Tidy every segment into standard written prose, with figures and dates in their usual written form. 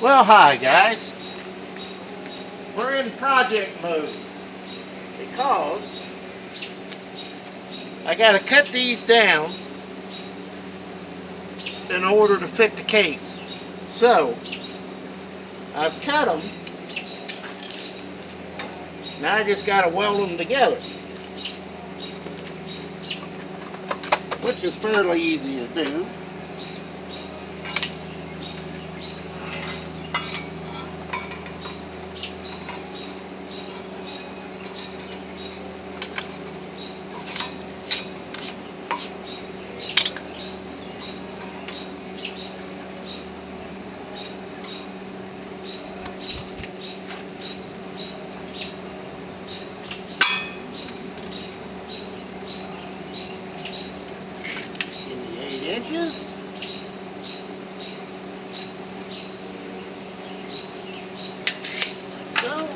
Well, hi guys. We're in project mode because I got to cut these down in order to fit the case. So I've cut them. Now I just got to weld them together, which is fairly easy to do. Inches. So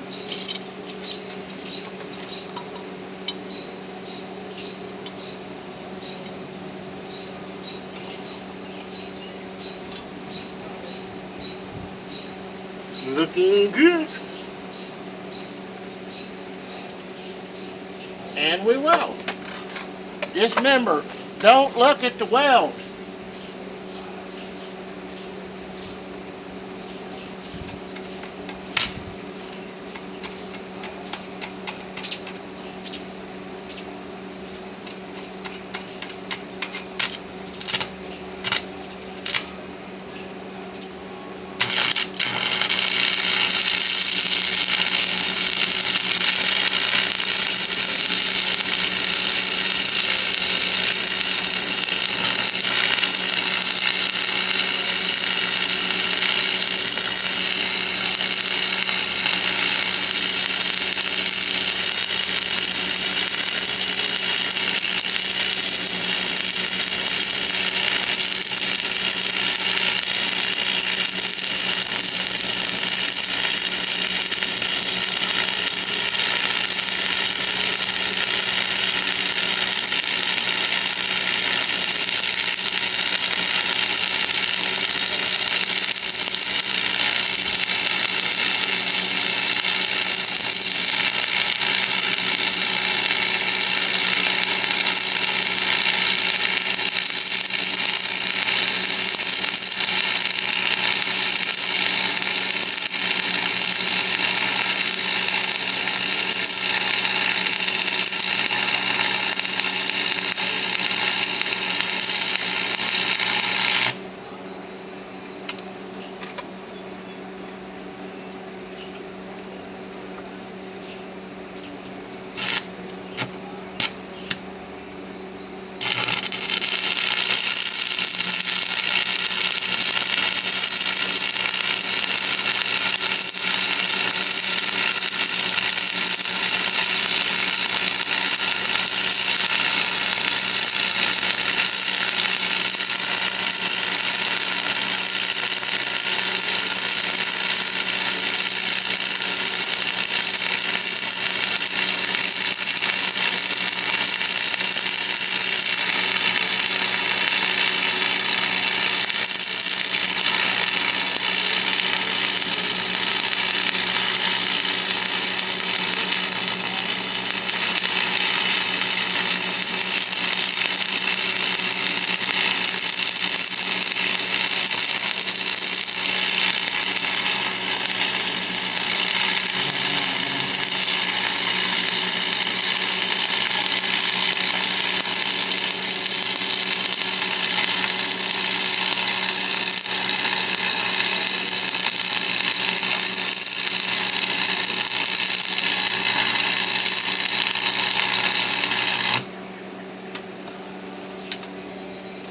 looking good. And we weld. Just remember, don't look at the weld.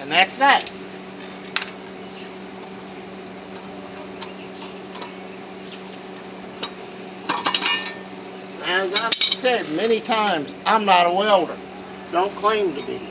And that's that. As I've said many times, I'm not a welder. Don't claim to be.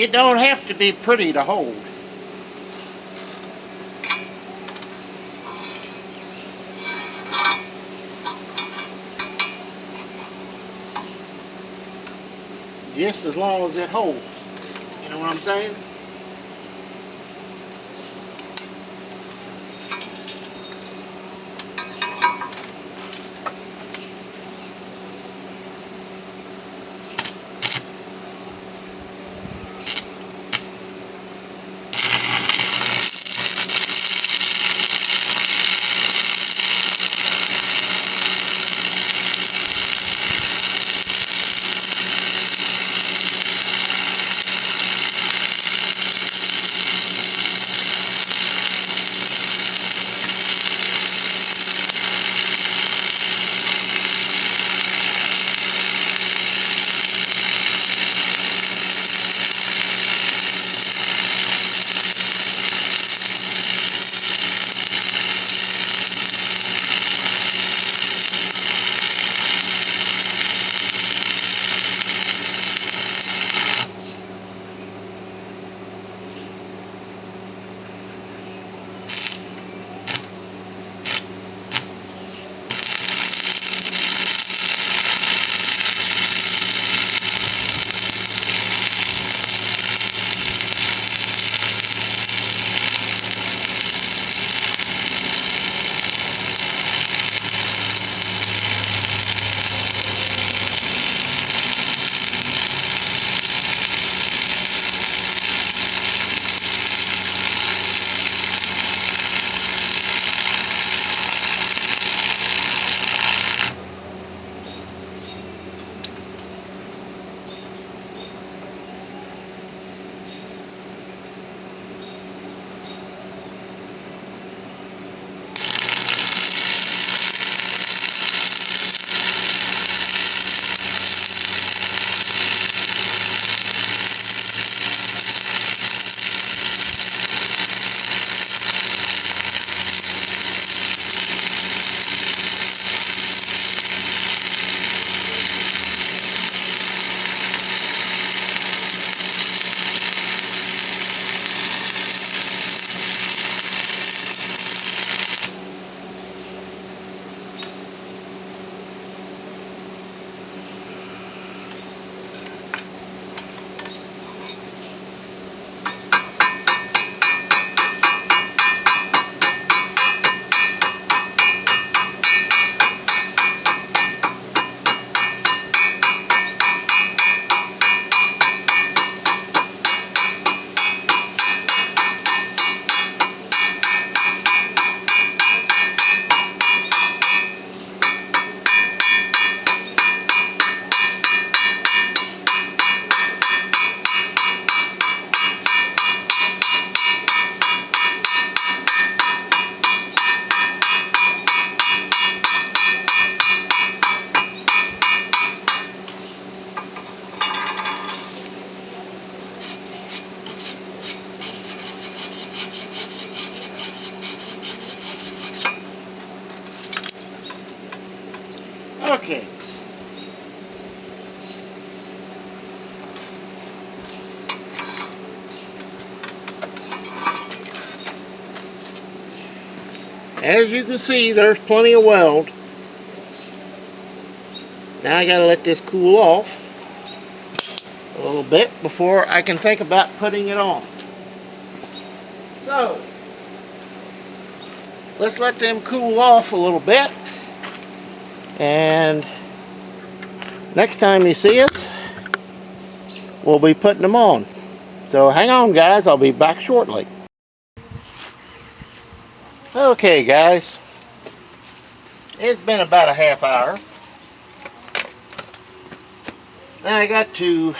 it don't have to be pretty to hold. Just as long as it holds. You know what I'm saying? Okay. As you can see, there's plenty of weld. Now I gotta let this cool off a little bit before I can think about putting it on. So, let's let them cool off a little bit, and next time you see us, we'll be putting them on. So hang on guys, I'll be back shortly. Okay guys, it's been about a half hour. Now I got to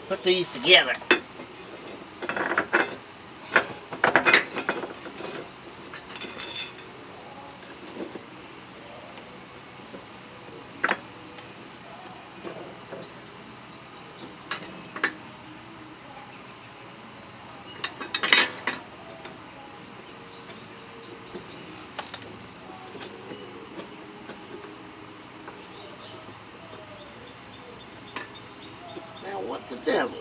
put these together. What the devil?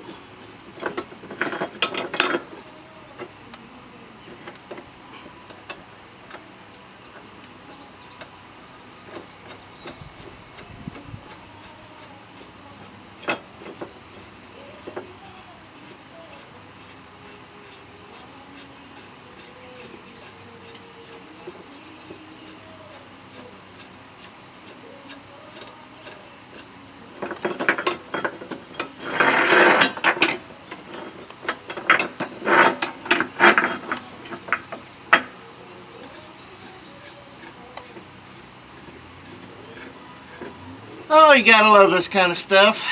Oh, you gotta love this kind of stuff.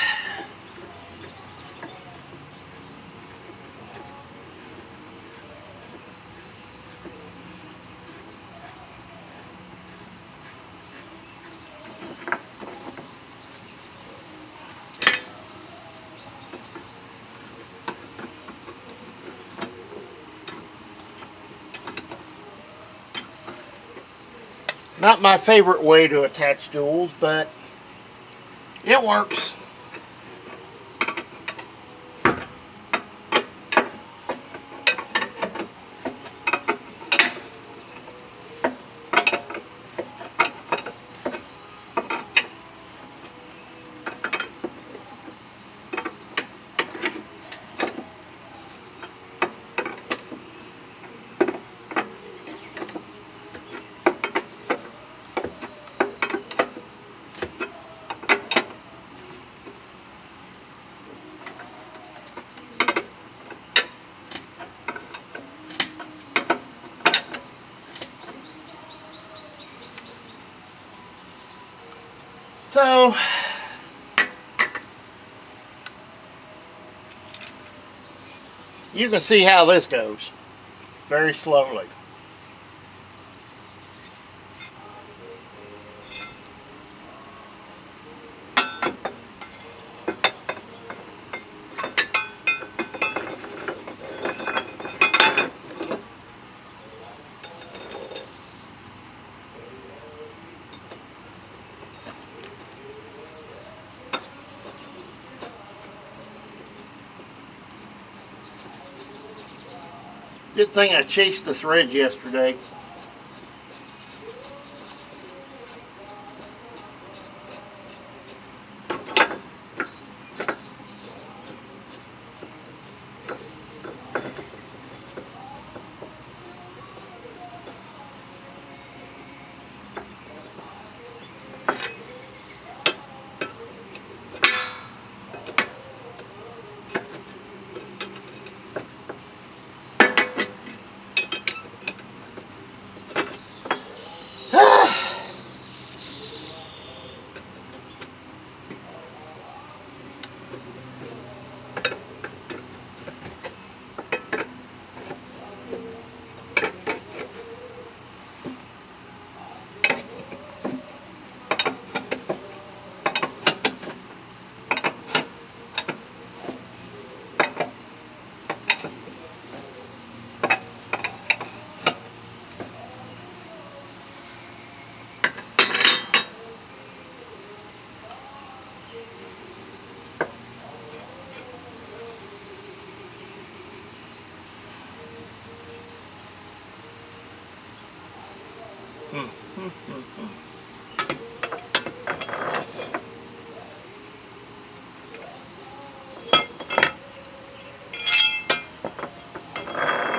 Not my favorite way to attach tools, but it works. So, you can see how this goes, very slowly. Good thing I chased the threads yesterday.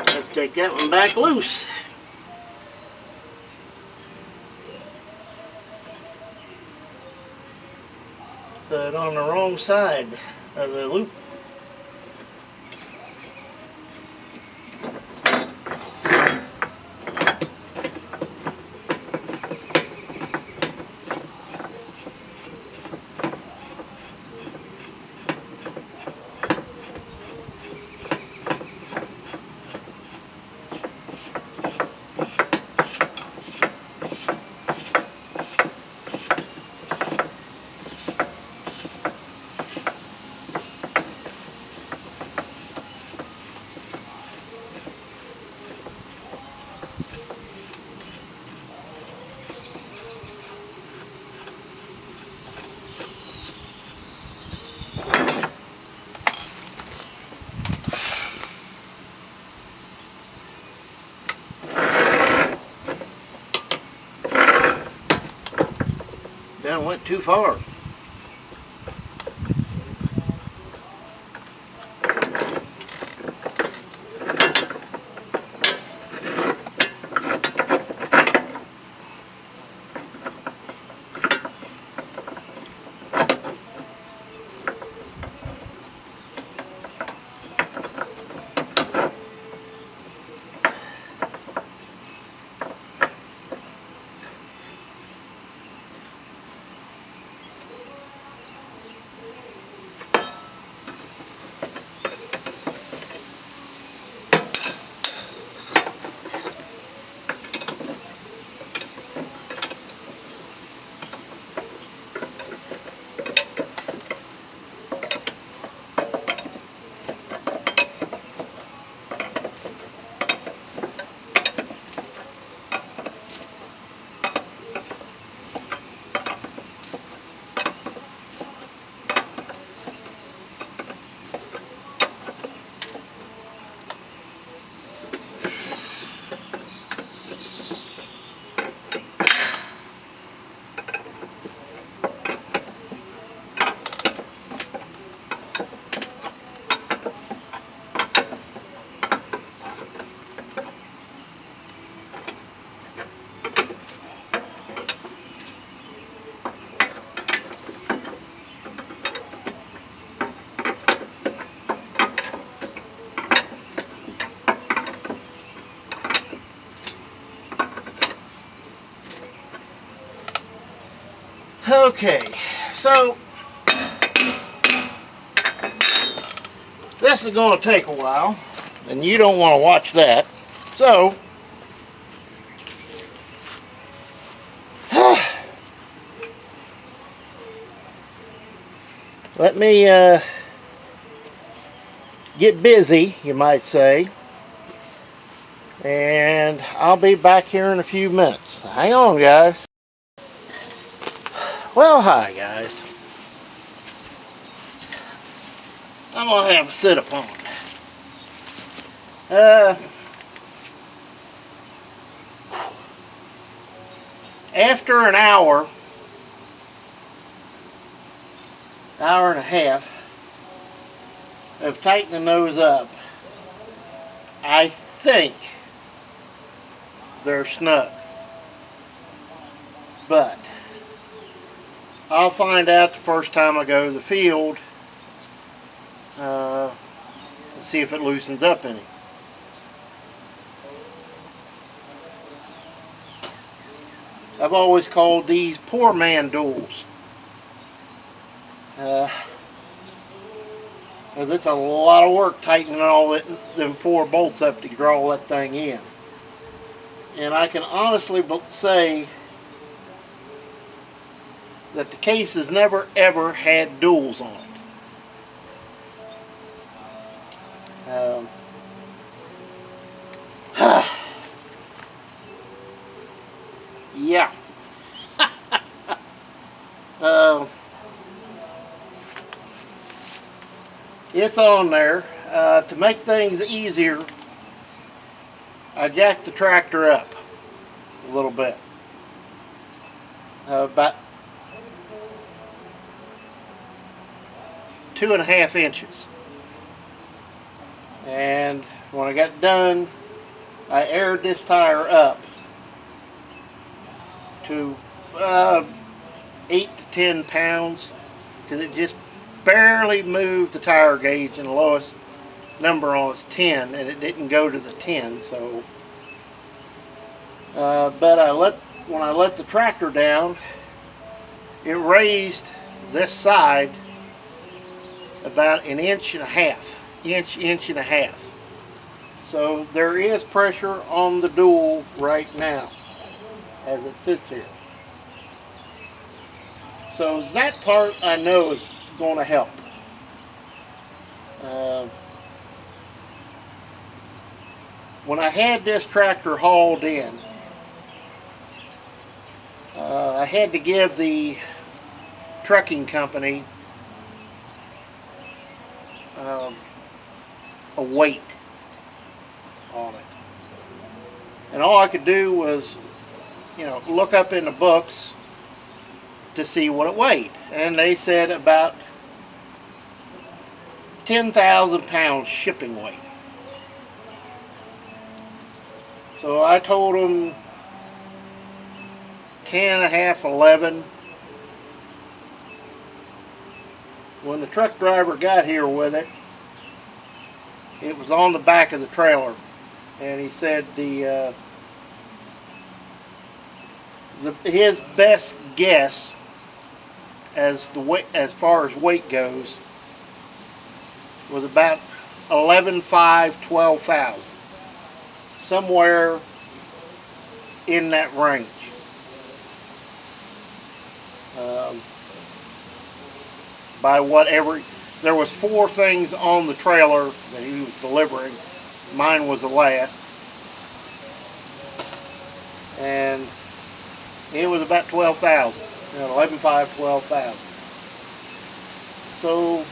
Let's take that one back loose. Put it on the wrong side of the loop. done went too far. Okay, so this is going to take a while, and you don't want to watch that. So, let me get busy, you might say, and I'll be back here in a few minutes. Hang on, guys. Well, hi, guys. I'm going to have a sit-upon. After an hour and a half of tightening those up, I think they're snug. But I'll find out the first time I go to the field, see if it loosens up any. I've always called these poor man duels. It's a lot of work tightening all them 4 bolts up to draw that thing in. And I can honestly say that the case has never ever had duals on it. Yeah. It's on there. To make things easier, I jacked the tractor up a little bit. About 2.5 inches. And when I got done, I aired this tire up to 8 to 10 pounds, because it just barely moved the tire gauge, and the lowest number on it's 10, and it didn't go to the 10. So but when I let the tractor down, it raised this side about an inch and a half. So there is pressure on the dual right now as it sits here. So that part I know is going to help. When I had this tractor hauled in, I had to give the trucking company a weight on it, and all I could do was, look up in the books to see what it weighed, and they said about 10,000 pounds shipping weight. So I told them 10 and a half, 11. When the truck driver got here with it, it was on the back of the trailer, and he said his best guess as far as weight goes was about 11,500, 12,000, somewhere in that range. By whatever, there was 4 things on the trailer that he was delivering. Mine was the last, and it was about 12,000. 11,500, 12,000. So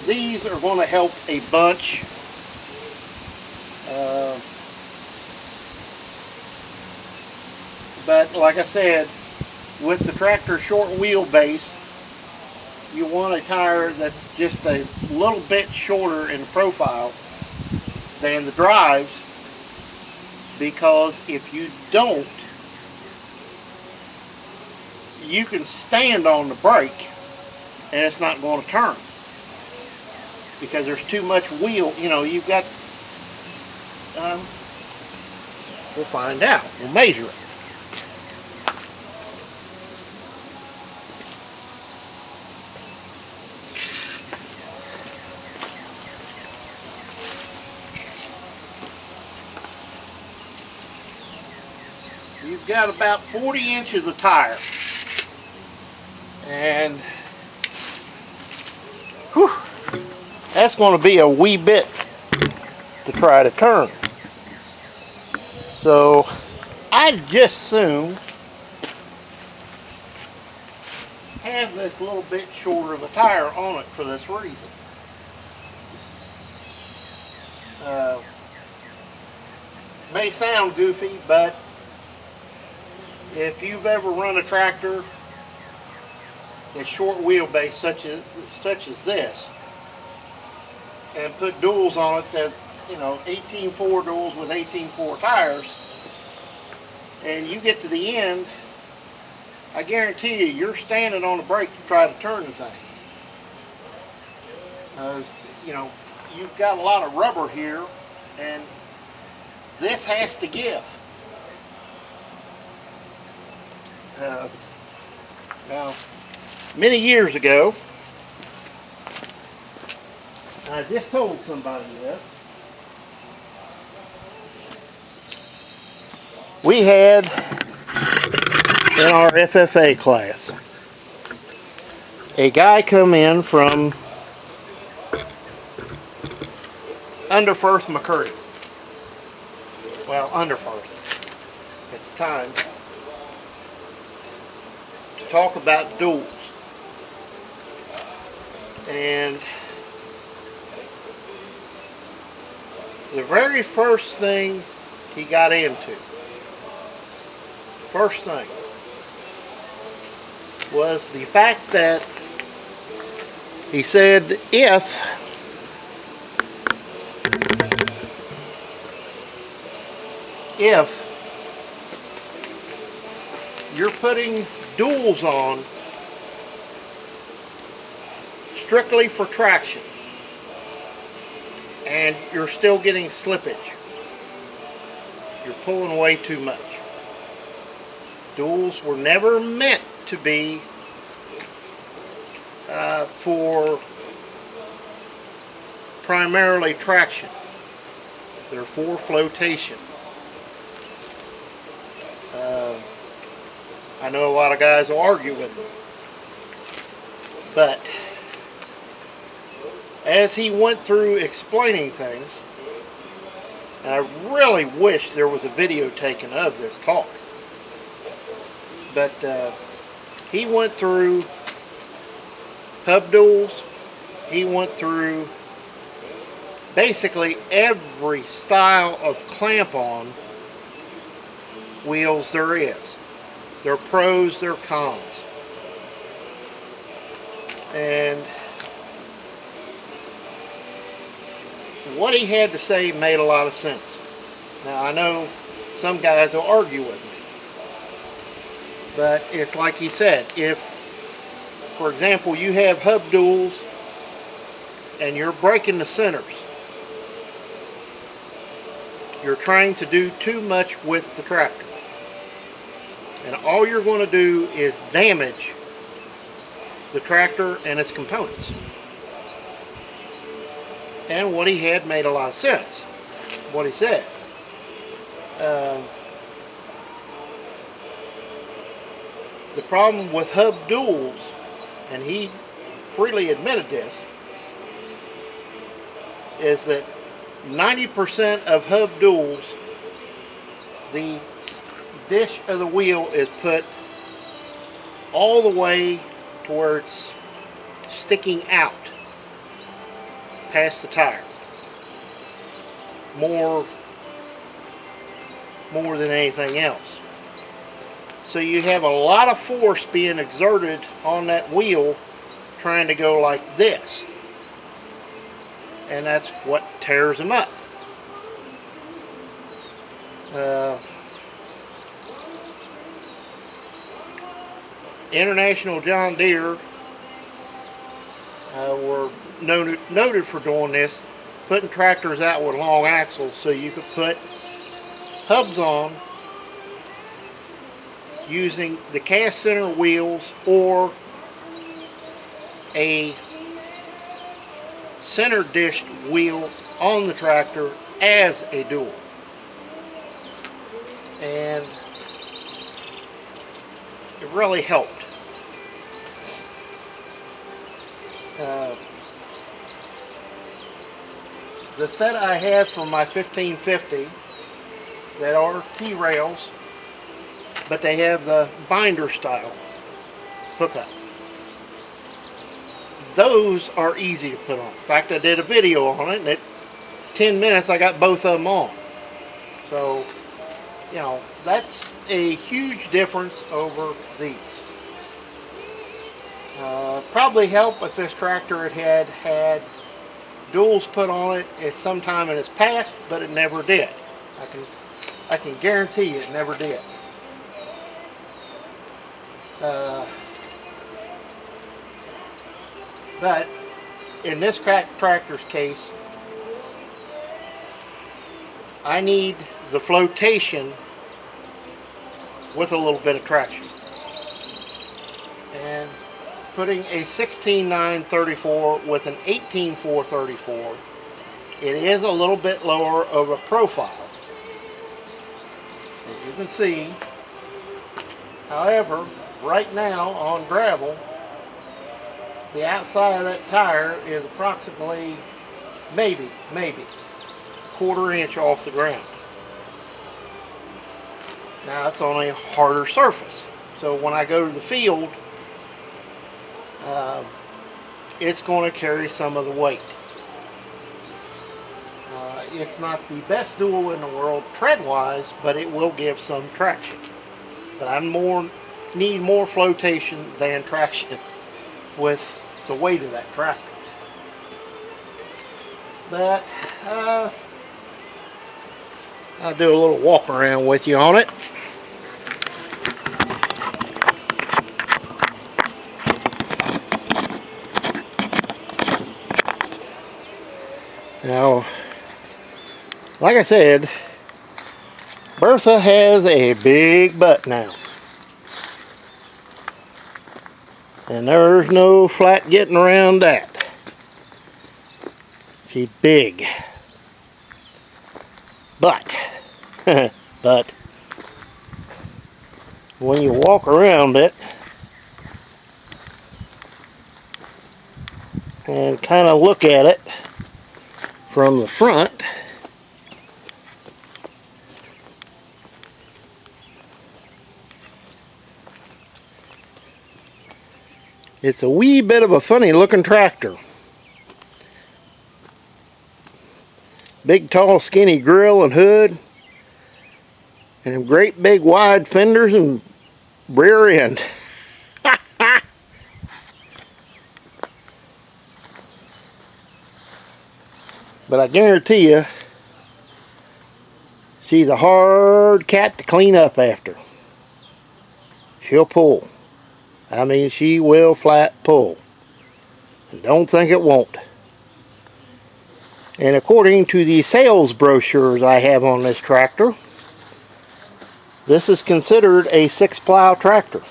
these are going to help a bunch. But like I said, with the tractor short wheelbase, you want a tire that's just a little bit shorter in profile than the drives, because if you don't, you can stand on the brake and it's not going to turn because there's too much wheel. You know, you've got, we'll find out. We'll measure it. You've got about 40 inches of tire, and whew, that's going to be a wee bit to try to turn. So I just soon have this little bit shorter of a tire on it for this reason. May sound goofy, but if you've ever run a tractor that's short wheelbase such as this, and put duals on it that, you know, 18.4 duals with 18.4 tires, and you get to the end, I guarantee you, you're standing on the brake to try to turn the thing. You know, you've got a lot of rubber here, and this has to give. Now, many years ago, I just told somebody this. We had in our FFA class a guy come in from Underfirth, McCurdy. Well, Underfirth at the time, to talk about duals. And the very first thing he got into, first thing, was the fact that he said if you're putting duals on strictly for traction and you're still getting slippage, you're pulling way too much. Duals were never meant to be for primarily traction. They're for flotation. I know a lot of guys will argue with me, but as he went through explaining things, and I really wish there was a video taken of this talk, but he went through hub duals, he went through basically every style of clamp-on wheels there is. There are pros, there are cons. And what he had to say made a lot of sense. Now, I know some guys will argue with me, but it's like he said, if, for example, you have hub duals and you're breaking the centers, you're trying to do too much with the tractor, and all you're going to do is damage the tractor and its components. And what he had made a lot of sense, what he said. The problem with hub duals, and he freely admitted this, is that 90% of hub duals, the dish of the wheel is put all the way to where it's sticking out past the tire, more than anything else. So you have a lot of force being exerted on that wheel trying to go like this, and that's what tears them up. International John Deere were noted for doing this, putting tractors out with long axles so you could put hubs on using the cast center wheels or a center dished wheel on the tractor as a dual. And it really helped. The set I have for my 1550 that are T-rails, but they have the binder style hookup. Those are easy to put on. In fact, I did a video on it, and in 10 minutes I got both of them on. So, you know, that's a huge difference over these. Probably help if this tractor had duals put on it at some time in its past, but it never did. I can guarantee you it never did. But in this tractor's case, I need the flotation with a little bit of traction. And putting a 16.934 with an 18.434, it is a little bit lower of a profile, as you can see. However, right now on gravel, the outside of that tire is approximately maybe quarter inch off the ground. Now it's on a harder surface, so when I go to the field, it's going to carry some of the weight. It's not the best dual in the world tread-wise, but it will give some traction. But I need more flotation than traction with the weight of that tractor. But I'll do a little walk around with you on it. Now, like I said, Bertha has a big butt now. And there's no flat getting around that. She's big. But when you walk around it and kind of look at it from the front, it's a wee bit of a funny looking tractor. Big, tall, skinny grill and hood, and great big wide fenders and rear end. But I guarantee you, she's a hard cat to clean up after. She'll pull. I mean, she will flat pull. And don't think it won't. And according to the sales brochures I have on this tractor, this is considered a 6-plow tractor.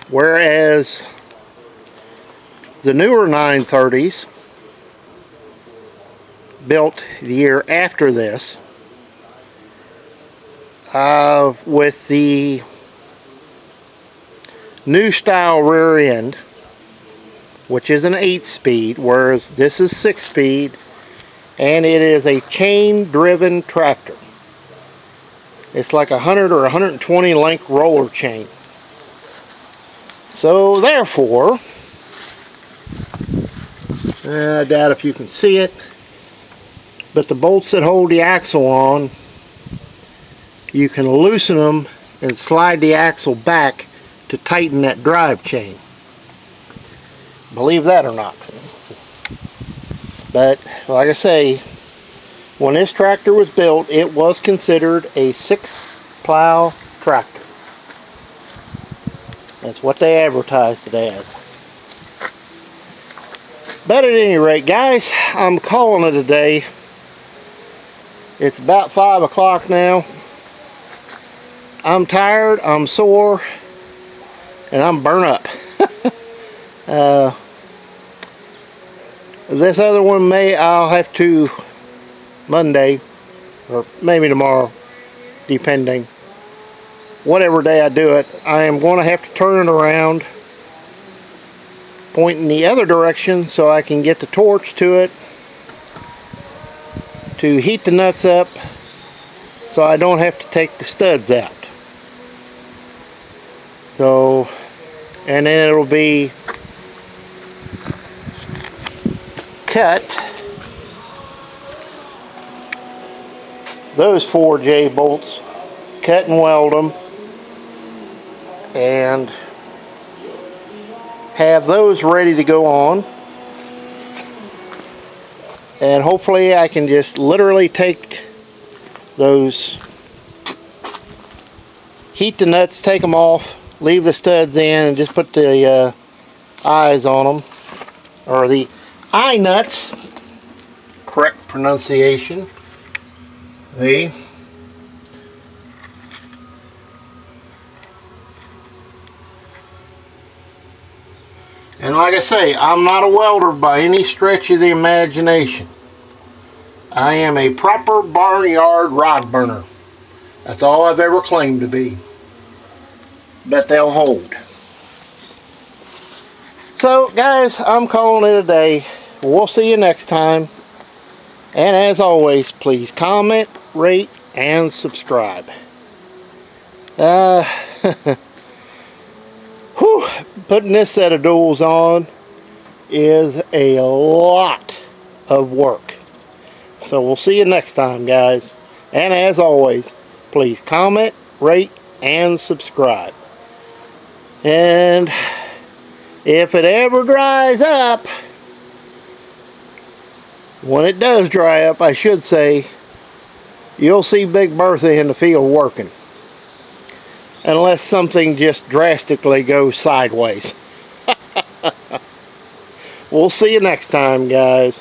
Whereas the newer 930s, built the year after this, with the new style rear end, which is an 8-speed, whereas this is 6-speed, and it is a chain-driven tractor. It's like 100 or 120 link roller chain. So therefore, I doubt if you can see it, but the bolts that hold the axle on, you can loosen them and slide the axle back to tighten that drive chain. Believe that or not. But like I say, when this tractor was built, it was considered a 6-plow tractor. That's what they advertised it as. But at any rate, guys, I'm calling it a day. It's about 5 o'clock now. I'm tired, I'm sore, and I'm burnt up. This other one I'll have to Monday, or maybe tomorrow, depending. Whatever day I do it, I am going to have to turn it around, point in the other direction so I can get the torch to it, to heat the nuts up so I don't have to take the studs out. So, and then it'll be cut those 4 J bolts, cut and weld them, and have those ready to go on. And hopefully I can just literally take those, heat the nuts, take them off, leave the studs in, and just put the eyes on them, or the eye nuts, correct pronunciation. And like I say, I'm not a welder by any stretch of the imagination. I am a proper barnyard rod burner. That's all I've ever claimed to be. But they'll hold. So guys, I'm calling it a day. We'll see you next time. And as always, please comment, rate, and subscribe. Putting this set of duals on is a lot of work. So we'll see you next time, guys. And as always, please comment, rate, and subscribe. And if it ever dries up, when it does dry up, I should say, you'll see Big Bertha in the field working. Unless something just drastically goes sideways. We'll see you next time, guys.